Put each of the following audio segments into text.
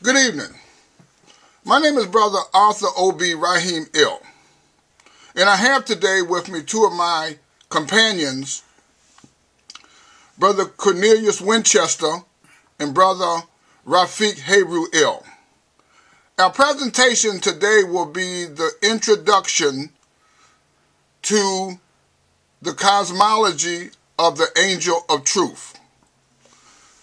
Good evening. My name is Brother Arthur O.B. Rahim Ill, and I have today with me two of my companions, Brother Cornelius Winchester and Brother Rafiq Hebrew Ill. Our presentation today will be the introduction to the cosmology of the Angel of Truth.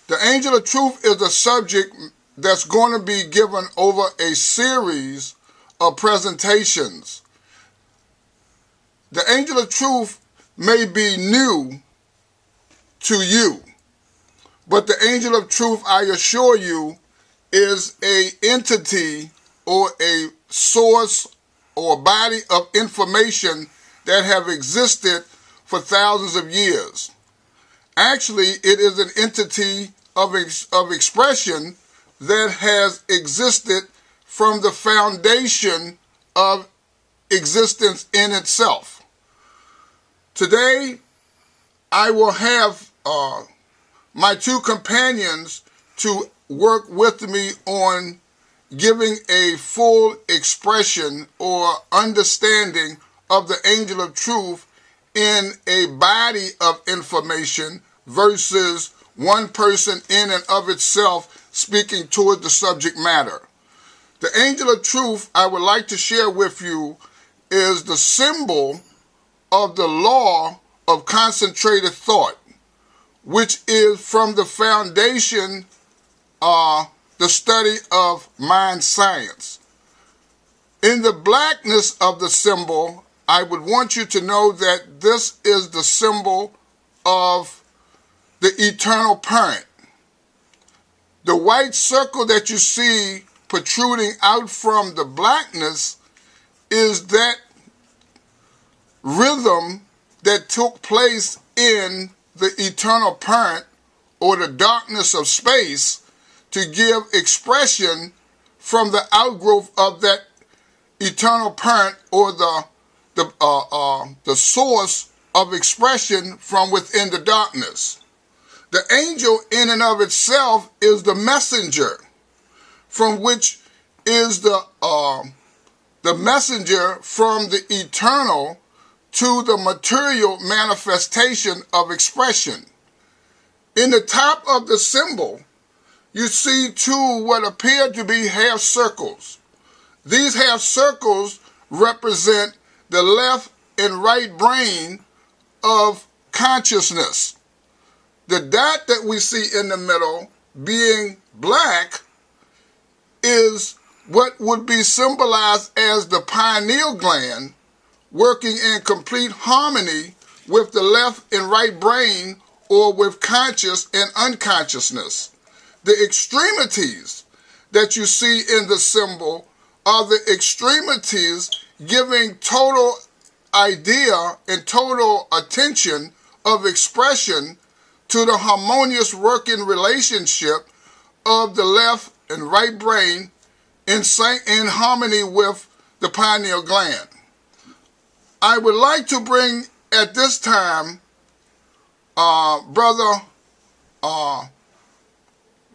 The Angel of Truth is a subject that's going to be given over a series of presentations. The Angel of Truth may be new to you, but the Angel of Truth, I assure you, is an entity or a source or body of information that have existed for thousands of years. Actually, it is an entity of expression that has existed from the foundation of existence in itself. Today, I will have my two companions to work with me on giving a full expression or understanding of the Angel of Truth in a body of information versus one person in and of itself speaking toward the subject matter. The Angel of Truth I would like to share with you is the symbol of the law of concentrated thought, which is from the foundation, the study of mind science. In the blackness of the symbol, I would want you to know that this is the symbol of the eternal parent. The white circle that you see protruding out from the blackness is that rhythm that took place in the eternal parent or the darkness of space to give expression from the outgrowth of that eternal parent or the source of expression from within the darkness. The angel in and of itself is the messenger, from which is the messenger from the eternal to the material manifestation of expression. In the top of the symbol, you see two what appear to be half circles. These half circles represent the left and right brain of consciousness. The dot that we see in the middle, being black, is what would be symbolized as the pineal gland, working in complete harmony with the left and right brain, or with conscious and unconsciousness. The extremities that you see in the symbol are the extremities giving total idea and total attention of expression to the harmonious working relationship of the left and right brain in harmony with the pineal gland. I would like to bring at this time Brother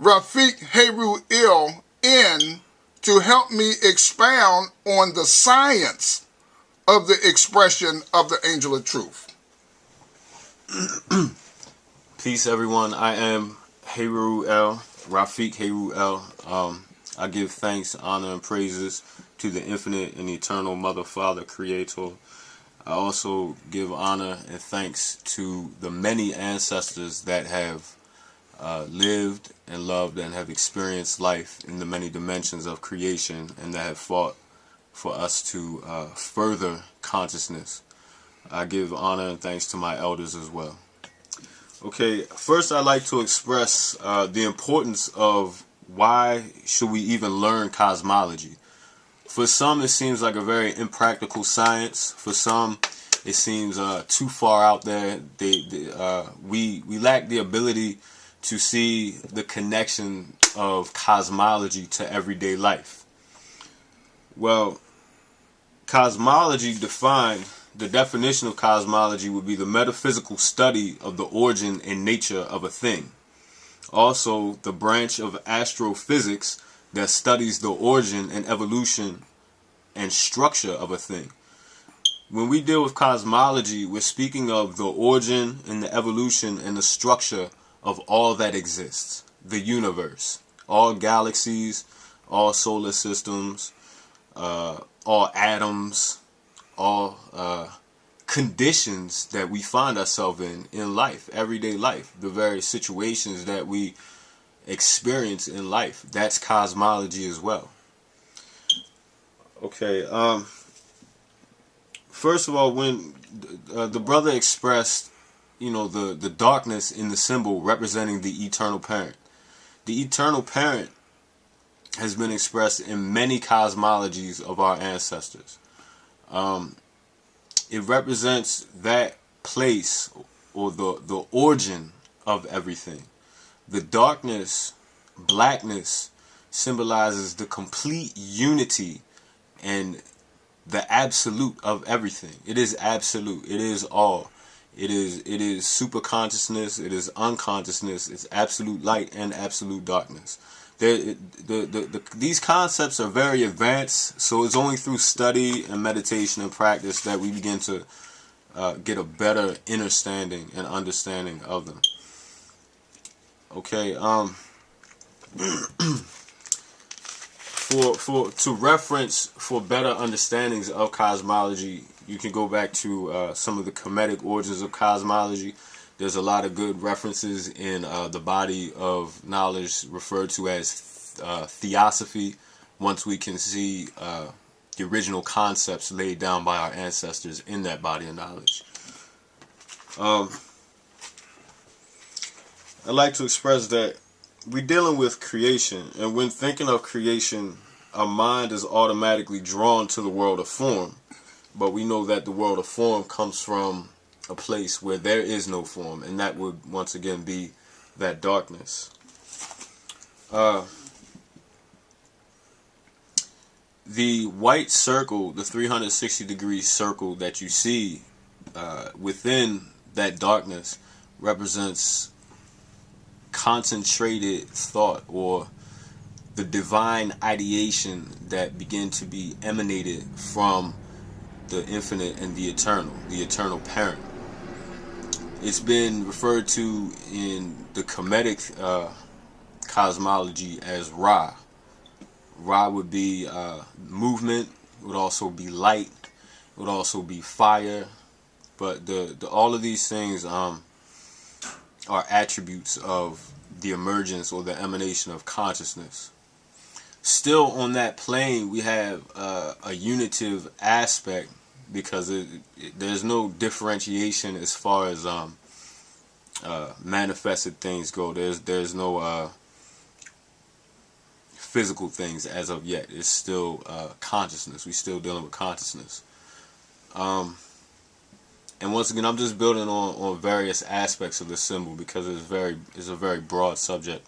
Rafiq Hebrew Ill in to help me expound on the science of the expression of the Angel of Truth. Peace, everyone. I am Hebrew L, Rafiq Hebrew L. I give thanks, honor, and praises to the infinite and eternal Mother, Father, Creator. I also give honor and thanks to the many ancestors that have lived and loved and have experienced life in the many dimensions of creation and that have fought for us to further consciousness. I give honor and thanks to my elders as well. Okay, first I'd like to express the importance of why should we even learn cosmology. For some, it seems like a very impractical science. For some, it seems too far out there. We lack the ability to see the connection of cosmology to everyday life. Well, cosmology defined, the definition of cosmology would be the metaphysical study of the origin and nature of a thing. Also, the branch of astrophysics that studies the origin and evolution and structure of a thing. When we deal with cosmology, we're speaking of the origin and the evolution and the structure of all that exists. The universe, all galaxies, all solar systems, all atoms, all conditions that we find ourselves in life, everyday life, the various situations that we experience in life. That's cosmology as well. Okay, first of all, when the brother expressed, the darkness in the symbol representing the eternal parent. The eternal parent has been expressed in many cosmologies of our ancestors. It represents that place or the origin of everything. The darkness, blackness, symbolizes the complete unity and the absolute of everything. It is absolute. It is all. It is super consciousness. It is unconsciousness. It's absolute light and absolute darkness. These concepts are very advanced, so it's only through study and meditation and practice that we begin to get a better understanding of them. Okay, to reference for better understandings of cosmology, you can go back to some of the Kemetic origins of cosmology. There's a lot of good references in the body of knowledge referred to as theosophy, once we can see the original concepts laid down by our ancestors in that body of knowledge. I'd like to express that we're dealing with creation, and when thinking of creation, our mind is automatically drawn to the world of form, but we know that the world of form comes from a place where there is no form, and that would once again be that darkness. The white circle, the 360-degree circle that you see within that darkness represents concentrated thought, or the divine ideation that begin to be emanated from the infinite and the eternal parent. It's been referred to in the Kemetic cosmology as Ra. Ra would be movement, would also be light, would also be fire, but all of these things are attributes of the emergence or the emanation of consciousness. Still on that plane, we have a unitive aspect, because there's no differentiation as far as manifested things go. There's no physical things as of yet. It's still consciousness. We're still dealing with consciousness. And once again, I'm just building on various aspects of the symbol because it's a very broad subject.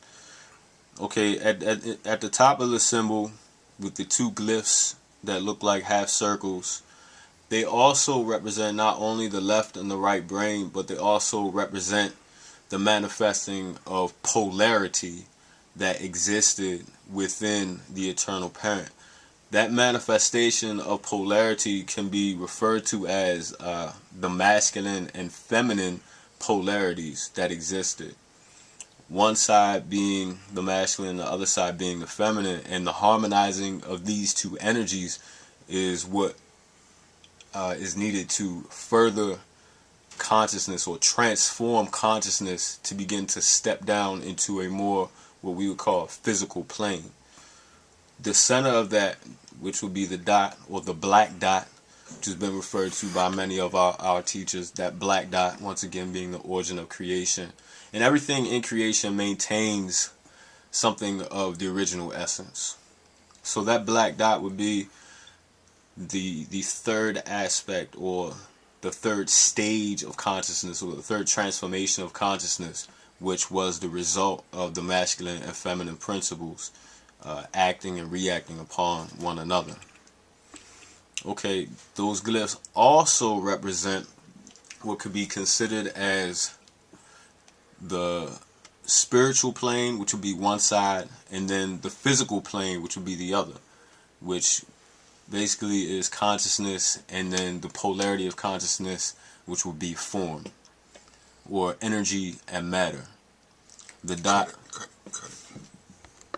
Okay, at the top of the symbol, with the two glyphs that look like half circles, they also represent not only the left and the right brain, but they also represent the manifesting of polarity that existed within the eternal parent. That manifestation of polarity can be referred to as the masculine and feminine polarities that existed. One side being the masculine, the other side being the feminine, and the harmonizing of these two energies is what is needed to further consciousness or transform consciousness to begin to step down into a more, what we would call, physical plane. The center of that, which would be the dot or the black dot, which has been referred to by many of our teachers, that black dot once again being the origin of creation. And everything in creation maintains something of the original essence. So that black dot would be the third aspect, or the third stage of consciousness, or the third transformation of consciousness, which was the result of the masculine and feminine principles acting and reacting upon one another. Okay, those glyphs also represent what could be considered as the spiritual plane, which would be one side, and then the physical plane, which would be the other, which basically is consciousness, and then the polarity of consciousness, which would be form, or energy and matter. The dot. Cut it.